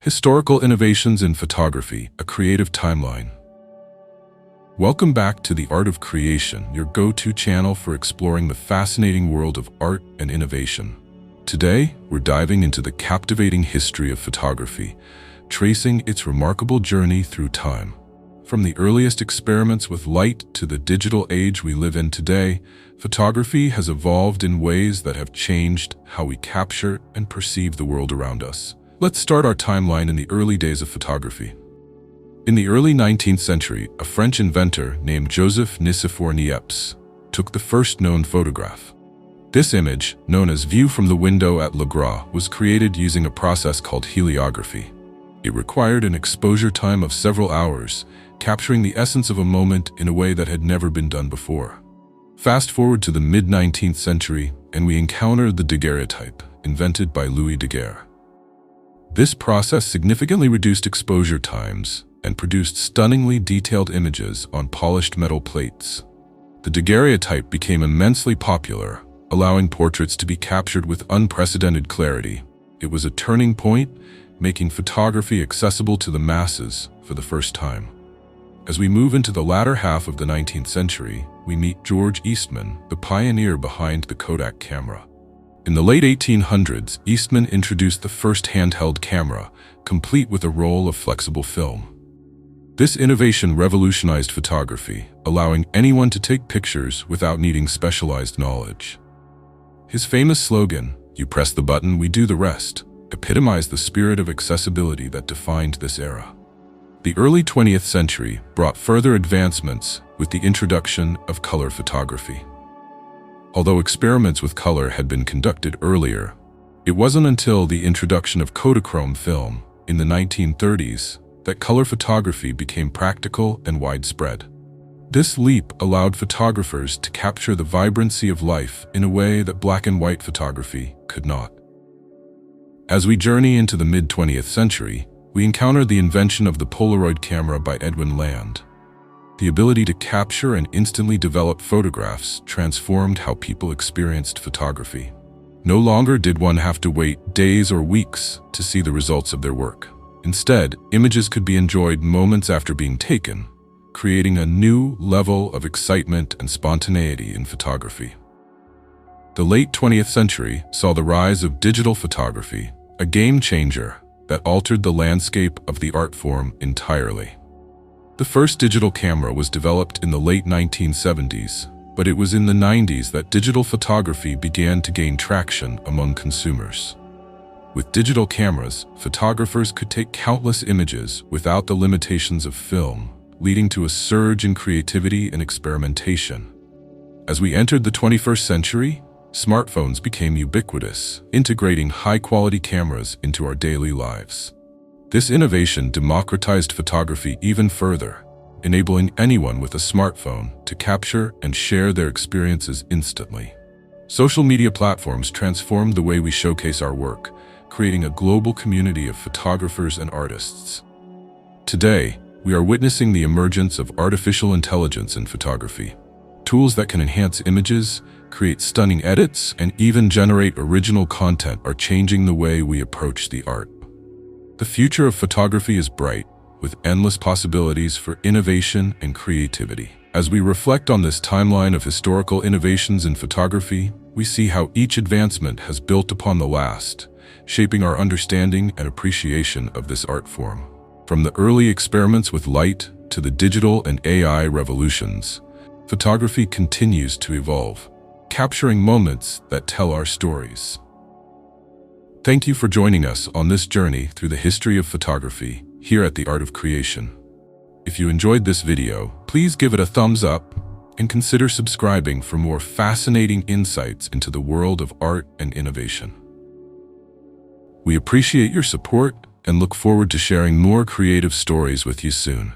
Historical Innovations in Photography, a Creative Timeline. Welcome back to The Art of Creation, your go-to channel for exploring the fascinating world of art and innovation. Today, we're diving into the captivating history of photography, tracing its remarkable journey through time. From the earliest experiments with light to the digital age we live in today, photography has evolved in ways that have changed how we capture and perceive the world around us. Let's start our timeline in the early days of photography. In the early 19th century, a French inventor named Joseph Nicéphore Niépce took the first known photograph. This image, known as View from the Window at Gras, was created using a process called heliography. It required an exposure time of several hours, capturing the essence of a moment in a way that had never been done before. Fast forward to the mid-19th century, and we encounter the Deger Type, invented by Louis Deger. This process significantly reduced exposure times and produced stunningly detailed images on polished metal plates. The Deger Type became immensely popular, allowing portraits to be captured with unprecedented clarity. It was a turning point, making photography accessible to the masses for the first time. As we move into the latter half of the 19th century, we meet George Eastman, the pioneer behind the Kodak camera. In the late 1800s, Eastman introduced the first handheld camera, complete with a roll of flexible film. This innovation revolutionized photography, allowing anyone to take pictures without needing specialized knowledge. His famous slogan, "You press the button, we do the rest," epitomized the spirit of accessibility that defined this era. The early 20th century brought further advancements with the introduction of color photography. Although experiments with color had been conducted earlier, it wasn't until the introduction of Kodachrome film in the 1930s that color photography became practical and widespread. This leap allowed photographers to capture the vibrancy of life in a way that black and white photography could not. As we journey into the mid-20th century, we encounter the invention of the Polaroid camera by Edwin Land. The ability to capture and instantly develop photographs transformed how people experienced photography. No longer did one have to wait days or weeks to see the results of their work. Instead, images could be enjoyed moments after being taken, creating a new level of excitement and spontaneity in photography. The late 20th century saw the rise of digital photography, a game changer that altered the landscape of the art form entirely. The first digital camera was developed in the late 1970s, but it was in the 90s that digital photography began to gain traction among consumers. With digital cameras, photographers could take countless images without the limitations of film, leading to a surge in creativity and experimentation. As we entered the 21st century, smartphones became ubiquitous, integrating high-quality cameras into our daily lives. This innovation democratized photography even further, enabling anyone with a smartphone to capture and share their experiences instantly. Social media platforms transformed the way we showcase our work, creating a global community of photographers and artists. Today, we are witnessing the emergence of artificial intelligence in photography. Tools that can enhance images, create stunning edits, and even generate original content are changing the way we approach the art. The future of photography is bright, with endless possibilities for innovation and creativity. As we reflect on this timeline of historical innovations in photography, we see how each advancement has built upon the last, shaping our understanding and appreciation of this art form. From the early experiments with light to the digital and AI revolutions, photography continues to evolve, capturing moments that tell our stories. Thank you for joining us on this journey through the history of photography here at The Art of Creation. If you enjoyed this video, please give it a thumbs up and consider subscribing for more fascinating insights into the world of art and innovation. We appreciate your support and look forward to sharing more creative stories with you soon.